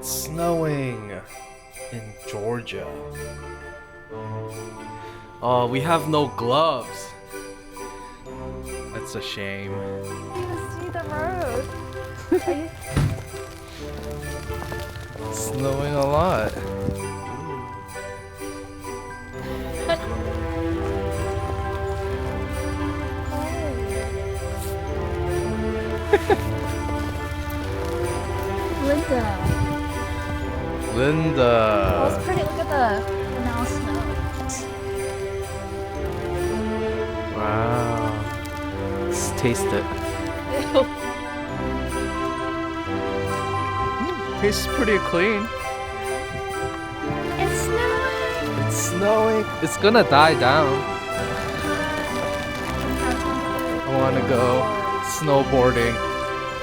snowing in Georgia. Oh, we have no gloves. That's a shame. See the road. It's snowing a lot. Linda. Linda. Oh, it's pretty. Look at the now snow. Wow. Let's taste it. Ew. Tastes pretty clean. It's snowing. It's snowing. It's gonna die down. I wanna go snowboarding.